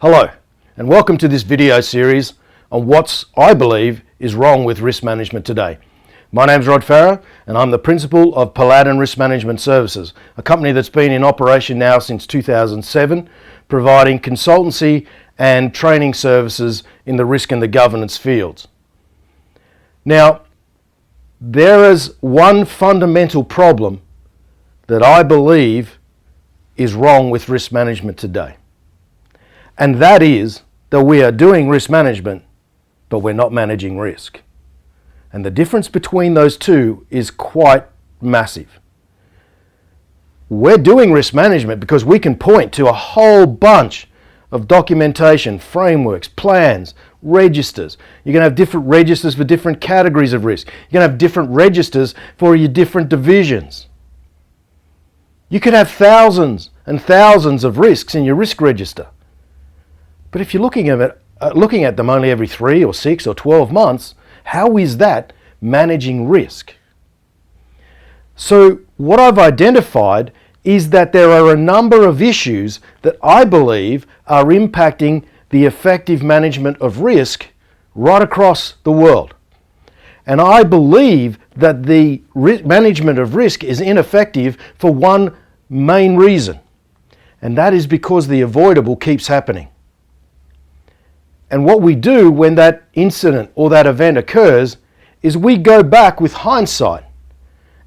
Hello, and welcome to this video series on what I believe is wrong with risk management today. My name's Rod Farah, and I'm the principal of Paladin Risk Management Services, a company that's been in operation now since 2007, providing consultancy and training services in the risk and the governance fields. Now, there is one fundamental problem that I believe is wrong with risk management today. And that is that we are doing risk management, but we're not managing risk. And the difference between those two is quite massive. We're doing risk management because we can point to a whole bunch of documentation, frameworks, plans, registers. You're going to have different registers for different categories of risk. You're going to have different registers for your different divisions. You could have thousands and thousands of risks in your risk register. But if you're looking at them only every 3 or 6 or 12 months, how is that managing risk? So what I've identified is that there are a number of issues that I believe are impacting the effective management of risk right across the world. And I believe that the management of risk is ineffective for one main reason, and that is because the avoidable keeps happening. And what we do when that incident or that event occurs is we go back with hindsight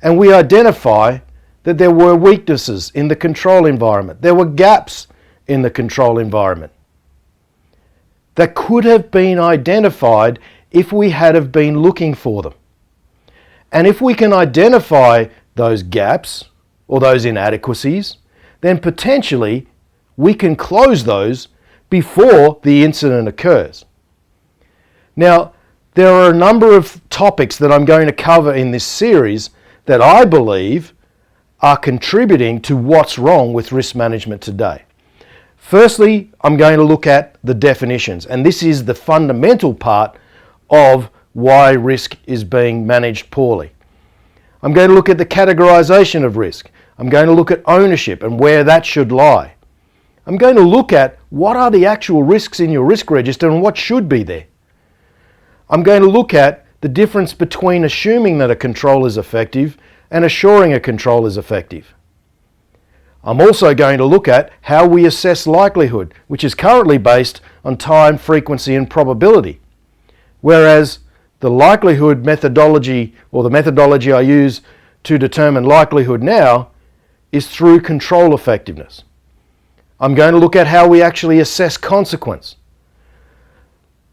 and we identify that there were weaknesses in the control environment. There were gaps in the control environment that could have been identified if we had have been looking for them. And if we can identify those gaps or those inadequacies, then potentially we can close those before the incident occurs. Now, there are a number of topics that I'm going to cover in this series that I believe are contributing to what's wrong with risk management today. Firstly, I'm going to look at the definitions, and this is the fundamental part of why risk is being managed poorly. I'm going to look at the categorization of risk. I'm going to look at ownership and where that should lie. I'm going to look at what are the actual risks in your risk register and what should be there. I'm going to look at the difference between assuming that a control is effective and assuring a control is effective. I'm also going to look at how we assess likelihood, which is currently based on time, frequency, and probability. Whereas the likelihood methodology, or the methodology I use to determine likelihood now, is through control effectiveness. I'm going to look at how we actually assess consequence.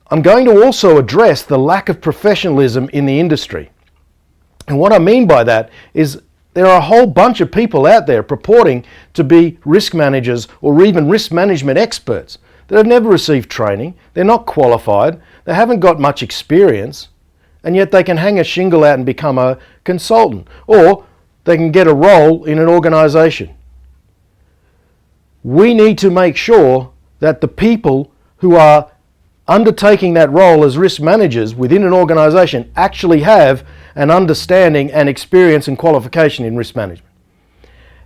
I'm going to also address the lack of professionalism in the industry. And what I mean by that is there are a whole bunch of people out there purporting to be risk managers or even risk management experts that have never received training, they're not qualified, they haven't got much experience, and yet they can hang a shingle out and become a consultant, or they can get a role in an organization. We need to make sure that the people who are undertaking that role as risk managers within an organization actually have an understanding and experience and qualification in risk management.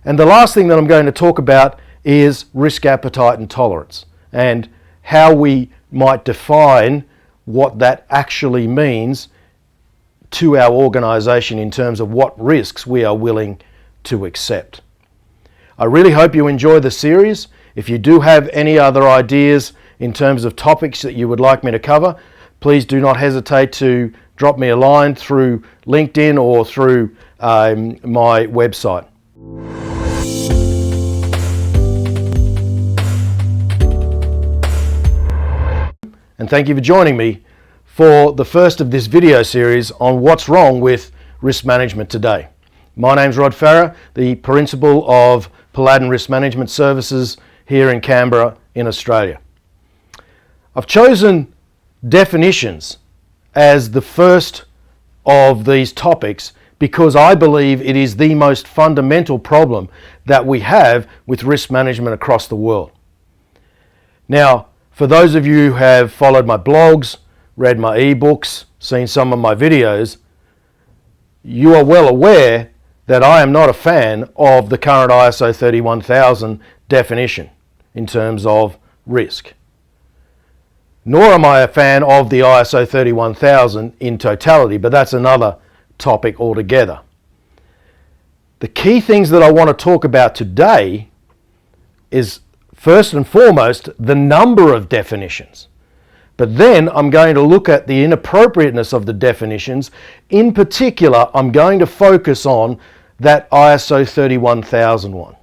And the last thing that I'm going to talk about is risk appetite and tolerance, and how we might define what that actually means to our organization in terms of what risks we are willing to accept. I really hope you enjoy the series. If you do have any other ideas in terms of topics that you would like me to cover, please do not hesitate to drop me a line through LinkedIn or through my website. And thank you for joining me for the first of this video series on what's wrong with risk management today. My name's Rod Farah, the principal of Paladin Risk Management Services here in Canberra in Australia. I've chosen definitions as the first of these topics because I believe it is the most fundamental problem that we have with risk management across the world. Now, for those of you who have followed my blogs, read my ebooks, seen some of my videos, you are well aware that I am not a fan of the current ISO 31000 definition in terms of risk. nor am I a fan of the ISO 31000 in totality, but that's another topic altogether. The key things that I want to talk about today is first and foremost the number of definitions. But then I'm going to look at the inappropriateness of the definitions. In particular, I'm going to focus on that ISO 31000 one.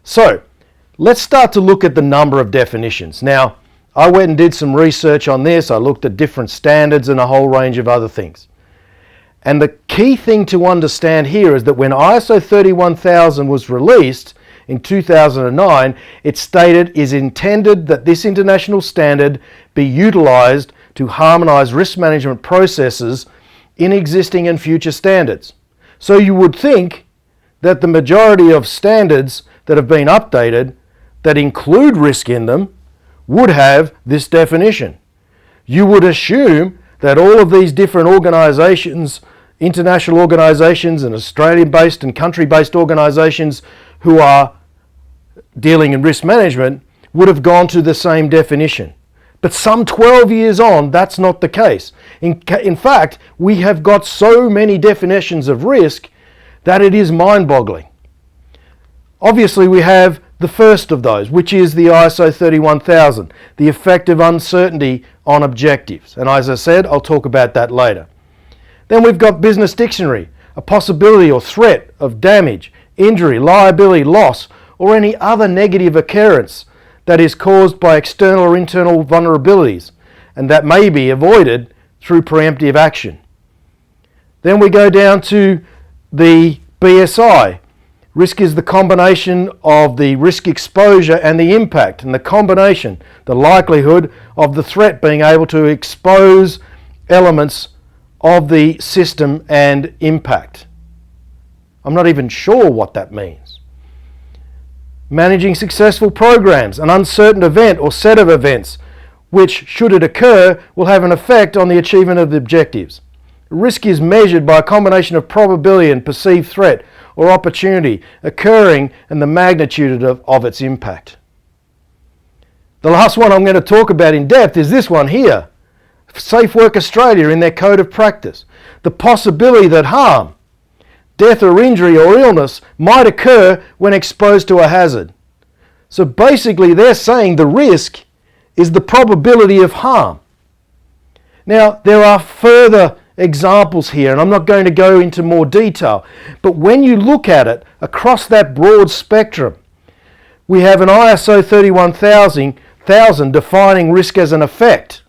So let's start to look at the number of definitions. Now, I went and did some research on this. I looked at different standards and a whole range of other things. And the key thing to understand here is that when ISO 31000 was released in 2009, it stated is intended that this international standard be utilized to harmonize risk management processes in existing and future standards. So you would think that the majority of standards that have been updated that include risk in them would have this definition. You would assume that all of these different organizations, international organizations and Australian-based and country-based organizations who are dealing in risk management would have gone to the same definition. But some 12 years on, that's not the case. In fact, we have got so many definitions of risk that it is mind-boggling. Obviously, we have the first of those, which is the ISO 31000, the effect of uncertainty on objectives. And as I said, I'll talk about that later. Then we've got Business Dictionary, a possibility or threat of damage, injury, liability, loss, or any other negative occurrence that is caused by external or internal vulnerabilities, and that may be avoided through preemptive action. Then we go down to the BSI. Risk is the combination of the risk exposure and the impact, and the combination, the likelihood of the threat being able to expose elements of the system and impact. I'm not even sure what that means. Managing successful programs, an uncertain event or set of events which, should it occur, will have an effect on the achievement of the objectives. Risk is measured by a combination of probability and perceived threat or opportunity occurring and the magnitude of its impact. The last one I'm going to talk about in depth is this one here. Safe Work Australia in their code of practice. The possibility that harm, death or injury or illness might occur when exposed to a hazard. So basically they're saying the risk is the probability of harm. Now there are further examples here, and I'm not going to go into more detail, but when you look at it across that broad spectrum, we have an ISO 31000 defining risk as an effect.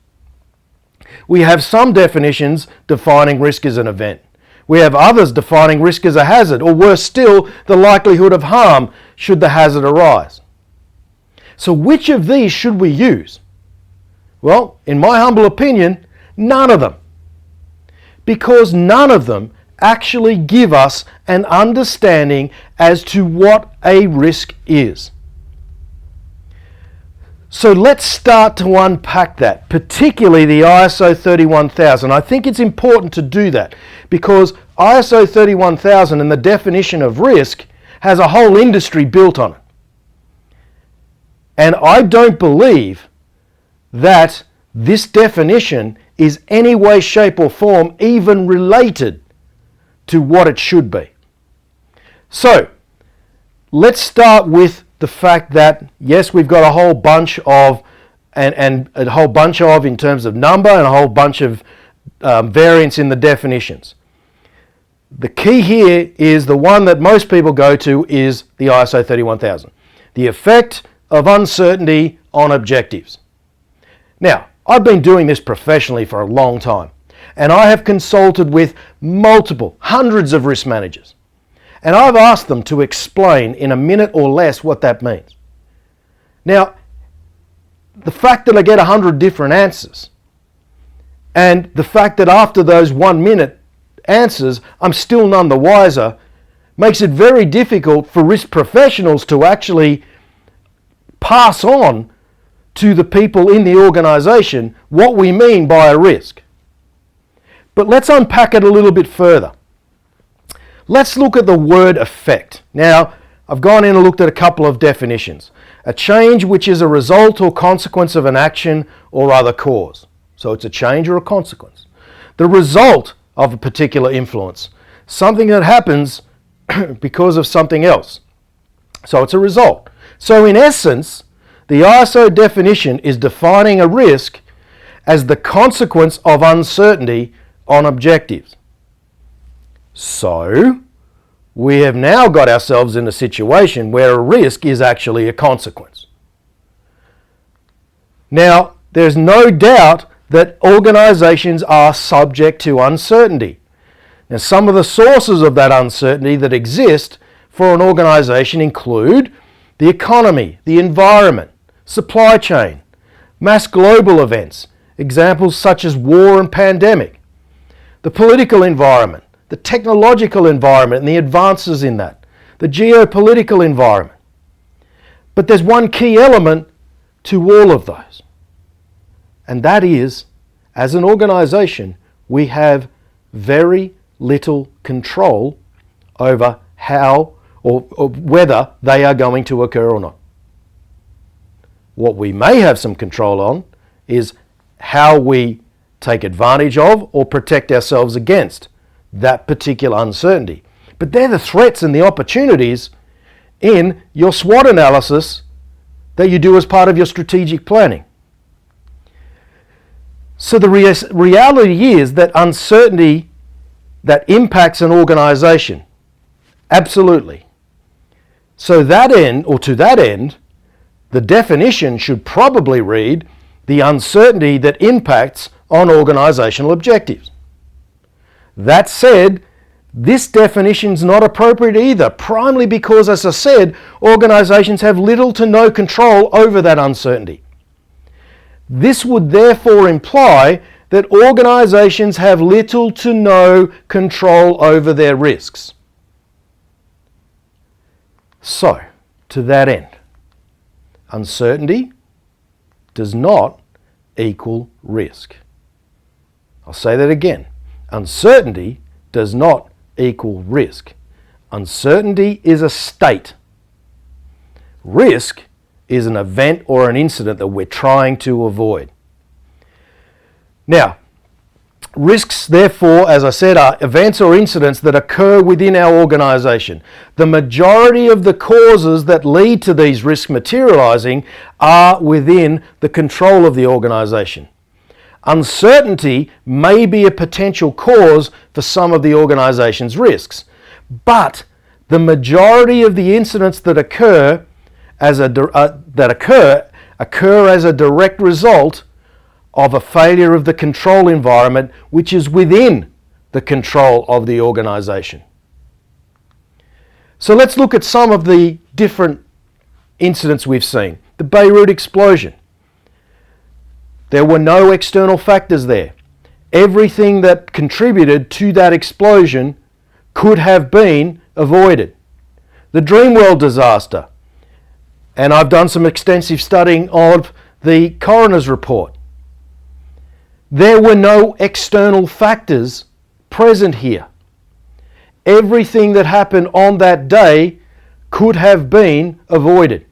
We have some definitions defining risk as an event. We have others defining risk as a hazard, or worse still, the likelihood of harm should the hazard arise. So which of these should we use? Well, in my humble opinion, none of them. Because none of them actually give us an understanding as to what a risk is. So let's start to unpack that, particularly the ISO 31000. I think it's important to do that because ISO 31000 and the definition of risk has a whole industry built on it. And I don't believe that this definition is any way, shape or form even related to what it should be. So let's start with the fact that, yes, we've got a whole bunch of, and a whole bunch of in terms of number and a whole bunch of variants in the definitions. The key here is the one that most people go to is the ISO 31000. The effect of uncertainty on objectives. Now, I've been doing this professionally for a long time, and I have consulted with hundreds of risk managers. And I've asked them to explain in a minute or less what that means. Now, the fact that I get 100 different answers, and the fact that after those 1 minute answers, I'm still none the wiser, makes it very difficult for risk professionals to actually pass on to the people in the organization what we mean by a risk. But let's unpack it a little bit further. Let's look at the word effect. Now, I've gone in and looked at a couple of definitions. A change which is a result or consequence of an action or other cause. So it's a change or a consequence. The result of a particular influence. Something that happens because of something else. So it's a result. So in essence, the ISO definition is defining a risk as the consequence of uncertainty on objectives. So we have now got ourselves in a situation where a risk is actually a consequence. Now, there's no doubt that organizations are subject to uncertainty. Now, some of the sources of that uncertainty that exist for an organization include the economy, the environment, supply chain, mass global events, examples such as war and pandemic, the political environment, the technological environment and the advances in that, the geopolitical environment. But there's one key element to all of those, and that is, as an organization, we have very little control over how or whether they are going to occur or not. What we may have some control on is how we take advantage of or protect ourselves against that particular uncertainty. But they're the threats and the opportunities in your SWOT analysis that you do as part of your strategic planning. So the reality is that uncertainty that impacts an organization, absolutely. So that end, or to that end, the definition should probably read the uncertainty that impacts on organizational objectives. That said, this definition is not appropriate either, primarily because, as I said, organizations have little to no control over that uncertainty. This would therefore imply that organizations have little to no control over their risks. So, to that end, uncertainty does not equal risk. I'll say that again. Uncertainty does not equal risk. Uncertainty is a state. Risk is an event or an incident that we're trying to avoid. Now, risks, therefore, as I said, are events or incidents that occur within our organization. The majority of the causes that lead to these risks materializing are within the control of the organization. Uncertainty may be a potential cause for some of the organization's risks, but the majority of the incidents that occur as a direct result of a failure of the control environment, which is within the control of the organization. So let's look at some of the different incidents we've seen. The Beirut explosion. There were no external factors there. Everything that contributed to that explosion could have been avoided. The Dreamworld disaster. And I've done some extensive studying of the coroner's report. There were no external factors present here. Everything that happened on that day could have been avoided.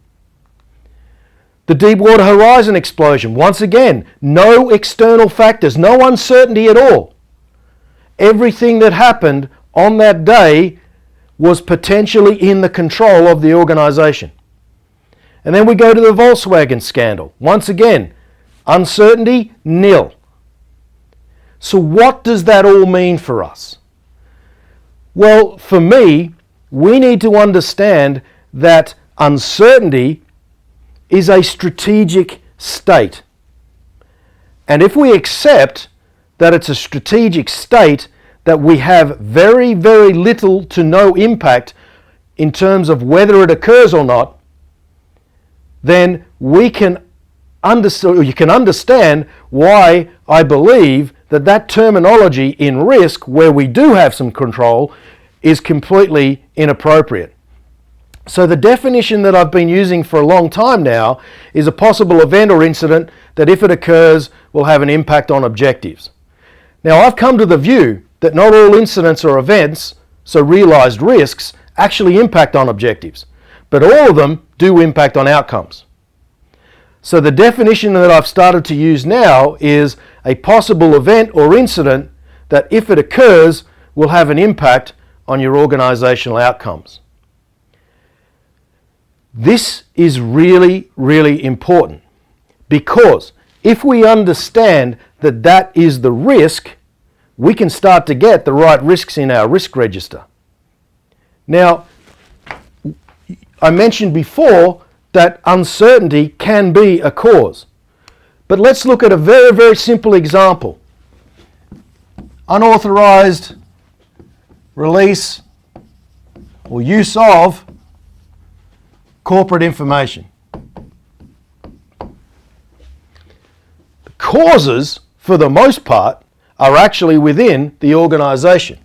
The Deepwater Horizon explosion, once again, no external factors, no uncertainty at all. Everything that happened on that day was potentially in the control of the organization. And then we go to the Volkswagen scandal. Once again, uncertainty, nil. So what does that all mean for us? Well, for me, we need to understand that uncertainty is a strategic state. And if we accept that it's a strategic state that we have very, very little to no impact in terms of whether it occurs or not, then we can you can understand why I believe that terminology in risk, where we do have some control, is completely inappropriate. So the definition that I've been using for a long time now is a possible event or incident that, if it occurs, will have an impact on objectives. Now, I've come to the view that not all incidents or events, so realized risks, actually impact on objectives. but all of them do impact on outcomes. So the definition that I've started to use now is a possible event or incident that, if it occurs, will have an impact on your organizational outcomes. This is really, really important, because if we understand that that is the risk, we can start to get the right risks in our risk register. Now, I mentioned before that uncertainty can be a cause. But let's look at a very, very simple example. Unauthorized release or use of corporate information. The causes, for the most part, are actually within the organization.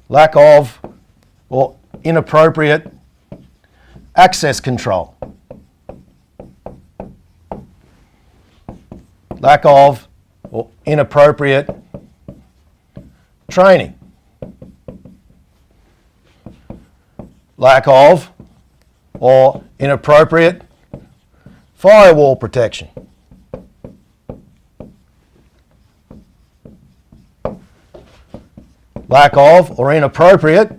Lack of or inappropriate access control. Lack of or inappropriate training. Lack of or inappropriate firewall protection. Lack of or inappropriate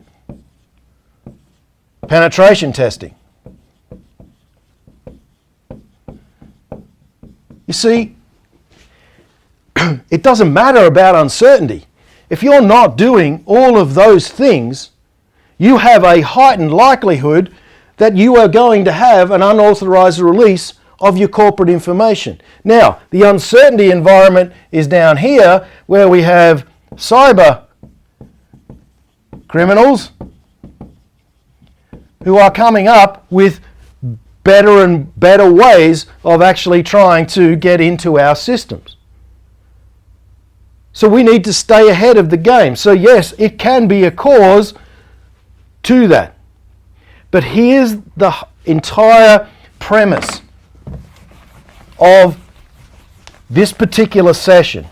penetration testing. You see, it doesn't matter about uncertainty. If you're not doing all of those things, you have a heightened likelihood that you are going to have an unauthorized release of your corporate information. Now, the uncertainty environment is down here, where we have cyber criminals who are coming up with better and better ways of actually trying to get into our systems. So we need to stay ahead of the game. So yes, it can be a cause to that. But here's the entire premise of this particular session.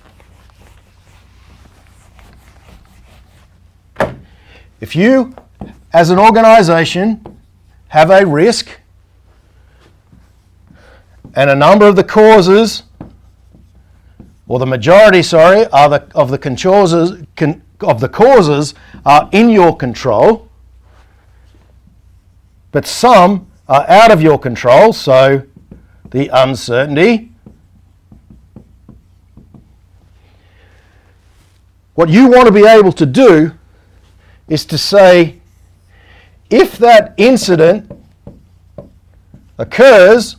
If you, as an organization, have a risk, and a number of the causes, or the majority, of the causes are in your control, but some are out of your control, so the uncertainty. What you want to be able to do is to say, if that incident occurs,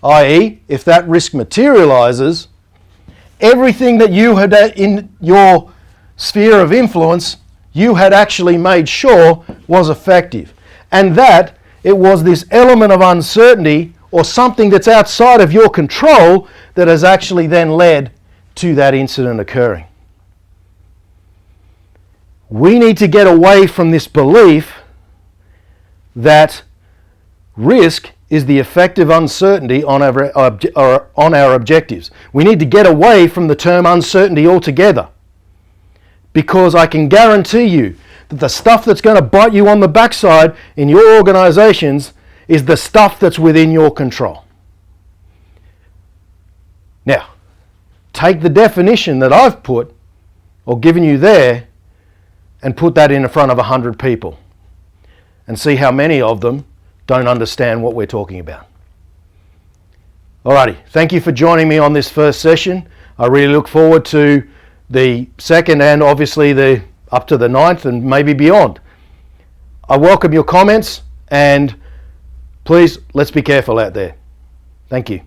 i.e., if that risk materializes, everything that you had in your sphere of influence, you had actually made sure was effective. And that it was this element of uncertainty or something that's outside of your control that has actually then led to that incident occurring. We need to get away from this belief that risk is the effective uncertainty on our objectives. We need to get away from the term uncertainty altogether, because I can guarantee you that the stuff that's going to bite you on the backside in your organizations is the stuff that's within your control. Now, take the definition that I've put or given you there and put that in front of 100 people and see how many of them don't understand what we're talking about. Alrighty, thank you for joining me on this first session. I really look forward to the second and obviously the up to the 9th and maybe beyond. I welcome your comments, and please, let's be careful out there. Thank you.